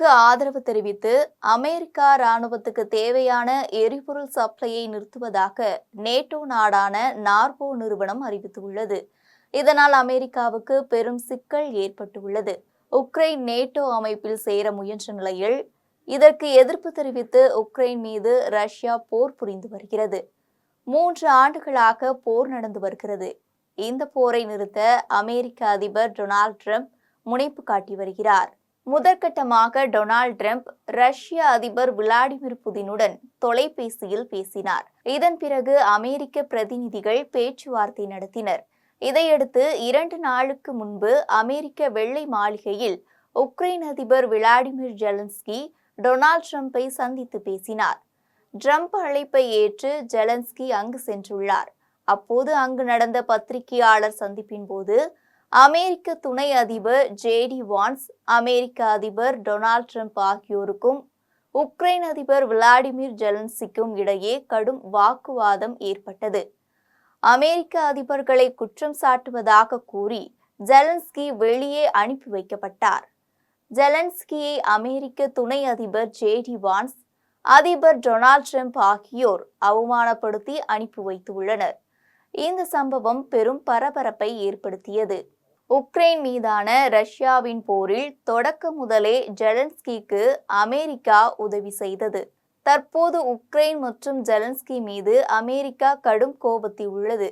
உக்ரைனுக்கு ஆதரவு தெரிவித்து அமெரிக்கா ராணுவத்துக்கு தேவையான எரிபொருள் சப்ளையை நிறுத்துவதாக நேட்டோ நாடான நார்வே நிறுவனம் அறிவித்துள்ளது. இதனால் அமெரிக்காவுக்கு பெரும் சிக்கல் ஏற்பட்டுள்ளது. உக்ரைன் நேட்டோ அமைப்பில் சேர முயன்ற நிலையில் இதற்கு எதிர்ப்பு தெரிவித்து உக்ரைன் மீது ரஷ்யா போர் புரிந்து வருகிறது. 3 ஆண்டுகளாக போர் நடந்து வருகிறது. இந்த போரை நிறுத்த அமெரிக்க அதிபர் டொனால்ட் ட்ரம்ப் முனைப்பு காட்டி வருகிறார். முதற்கட்டமாக டொனால்ட் ட்ரம்ப் ரஷ்ய அதிபர் விளாடிமிர் புதினுடன் தொலைபேசியில் பேசினார். இதன் பிறகு அமெரிக்க பிரதிநிதிகள் பேச்சுவார்த்தை நடத்தினர். இதையடுத்து 2 நாளுக்கு முன்பு அமெரிக்க வெள்ளை மாளிகையில் உக்ரைன் அதிபர் விளாடிமிர் ஜெலன்ஸ்கி டொனால்ட் ட்ரம்பை சந்தித்து பேசினார். ட்ரம்ப் அழைப்பை ஏற்று ஜெலன்ஸ்கி அங்கு சென்றுள்ளார். அப்போது அங்கு நடந்த பத்திரிகையாளர் சந்திப்பின் போது அமெரிக்க துணை அதிபர் ஜேடி வான்ஸ், அமெரிக்க அதிபர் டொனால்ட் ட்ரம்ப் ஆகியோருக்கும் உக்ரைன் அதிபர் விளாடிமிர் ஜெலன்ஸ்கிக்கும் இடையே கடும் வாக்குவாதம் ஏற்பட்டது. அமெரிக்க அதிபர்களை குற்றம் சாட்டுவதாக கூறி ஜெலன்ஸ்கி வெளியே அனுப்பி வைக்கப்பட்டார். ஜெலன்ஸ்கியை அமெரிக்க துணை அதிபர் ஜேடி வான்ஸ், அதிபர் டொனால்ட் ட்ரம்ப் ஆகியோர் அவமானப்படுத்தி அனுப்பி வைத்துள்ளனர். இந்த சம்பவம் பெரும் பரபரப்பை ஏற்படுத்தியது. உக்ரைன் மீதான ரஷ்யாவின் போரில் தொடக்க முதலே ஜெலன்ஸ்கிக்கு அமெரிக்கா உதவி செய்தது. தற்போது உக்ரைன் மற்றும் ஜெலன்ஸ்கி மீது அமெரிக்கா கடும் கோபத்தில் உள்ளது.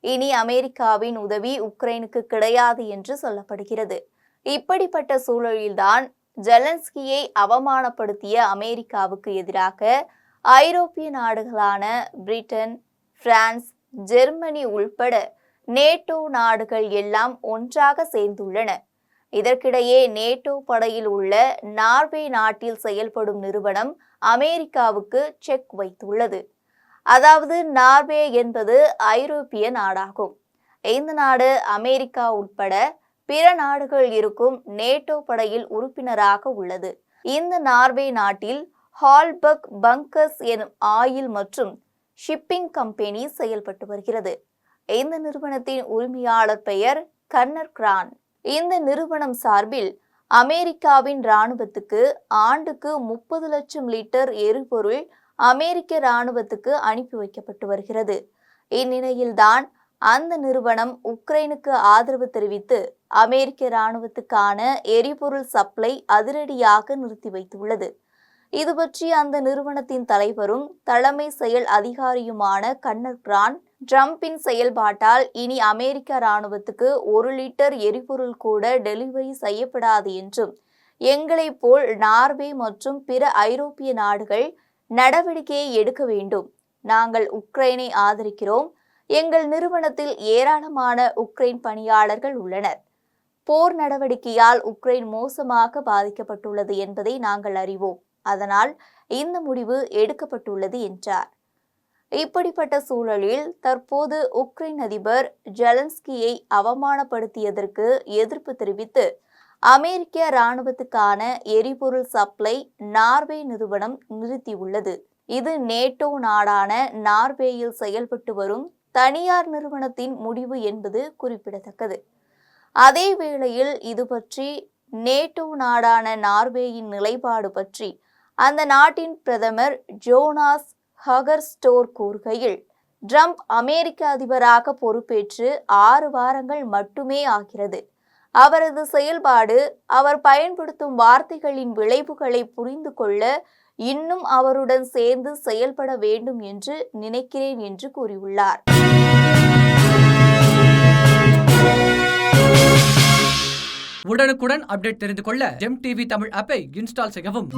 இனி அமெரிக்காவின் உதவி உக்ரைனுக்கு கிடையாது என்று சொல்லப்படுகிறது. இப்படிப்பட்ட சூழலில்தான் ஜெலன்ஸ்கியை அவமானப்படுத்திய அமெரிக்காவுக்கு எதிராக ஐரோப்பிய நாடுகளான பிரிட்டன், பிரான்ஸ், ஜெர்மனி உள்பட நேட்டோ நாடுகள் எல்லாம் ஒன்றாக சேர்ந்துள்ளன. இதற்கிடையே நேட்டோ படையில் உள்ள நார்வே நாட்டில் செயல்படும் நிறுவனம் அமெரிக்காவுக்கு செக் வைத்துள்ளது. அதாவது நார்வே என்பது ஐரோப்பிய நாடாகும். இந்த நாடு அமெரிக்கா உட்பட பிற நாடுகள் இருக்கும் நேட்டோ படையில் உறுப்பினராக உள்ளது. இந்த நார்வே நாட்டில் ஹால்பர்க் பங்கர்ஸ் எனும் ஆயில் மற்றும் ஷிப்பிங் கம்பெனி செயல்பட்டு வருகிறது. இந்த நிறுவனத்தின் உரிமையாளர் பெயர் கன்னர் கிரான். இந்த நிறுவனம் சார்பில் அமெரிக்காவின் இராணுவத்துக்கு ஆண்டுக்கு 30 லட்சம் லிட்டர் எரிபொருள் அமெரிக்க இராணுவத்துக்கு அனுப்பி வைக்கப்பட்டு வருகிறது. இந்நிலையில்தான் அந்த நிறுவனம் உக்ரைனுக்கு ஆதரவு தெரிவித்து அமெரிக்க இராணுவத்துக்கான எரிபொருள் சப்ளை அதிரடியாக நிறுத்தி வைத்துள்ளது. இது பற்றி அந்த நிறுவனத்தின் தலைவரும் தலைமை செயல் அதிகாரியுமான கன்னர் கிரான், ட்ரம்பின் செயல்பாட்டால் இனி அமெரிக்க இராணுவத்துக்கு 1 லிட்டர் எரிபொருள் கூட டெலிவரி செய்யப்படாது என்றும், எங்களைப் போல் நார்வே மற்றும் பிற ஐரோப்பிய நாடுகள் நடவடிக்கையை எடுக்க வேண்டும். நாங்கள் உக்ரைனை ஆதரிக்கிறோம். எங்கள் நிறுவனத்தில் ஏராளமான உக்ரைன் பணியாளர்கள் உள்ளனர். போர் நடவடிக்கையால் உக்ரைன் மோசமாக பாதிக்கப்பட்டுள்ளது என்பதை நாங்கள் அறிவோம். அதனால் இந்த முடிவு எடுக்கப்பட்டுள்ளது என்றார். இப்படிப்பட்ட சூழலில் தற்போது உக்ரைன் அதிபர் ஜெலன்ஸ்கியை அவமானப்படுத்தியதற்கு எதிர்ப்பு தெரிவித்து அமெரிக்க இராணுவத்துக்கான எரிபொருள் சப்ளை நார்வே நிறுவனம் நிறுத்தியுள்ளது. இது நேட்டோ நாடான நார்வேயில் செயல்பட்டு வரும் தனியார் நிறுவனத்தின் முடிவு என்பது குறிப்பிடத்தக்கது. அதே வேளையில் இது பற்றி நேட்டோ நாடான நார்வேயின் நிலைப்பாடு பற்றி அந்த நாட்டின் பிரதமர் ஜோனாஸ் ஹகர்ஸ்டோர் கூறுகையில், ட்ரம்ப் அமெரிக்க அதிபராக பொறுப்பேற்று 6 வாரங்கள் மட்டுமே ஆகிறது. அவரது செயல்பாடு, அவர் பயன்படுத்தும் வார்த்தைகளின் விளைவுகளை புரிந்து கொள்ள இன்னும் அவருடன் சேர்ந்து செயல்பட வேண்டும் என்று நினைக்கிறேன் என்று கூறியுள்ளார். உடனுக்குடன் அப்டேட் தெரிந்து கொள்ள ஜெம் டிவி தமிழ் ஆப்பை இன்ஸ்டால் செய்யவும்.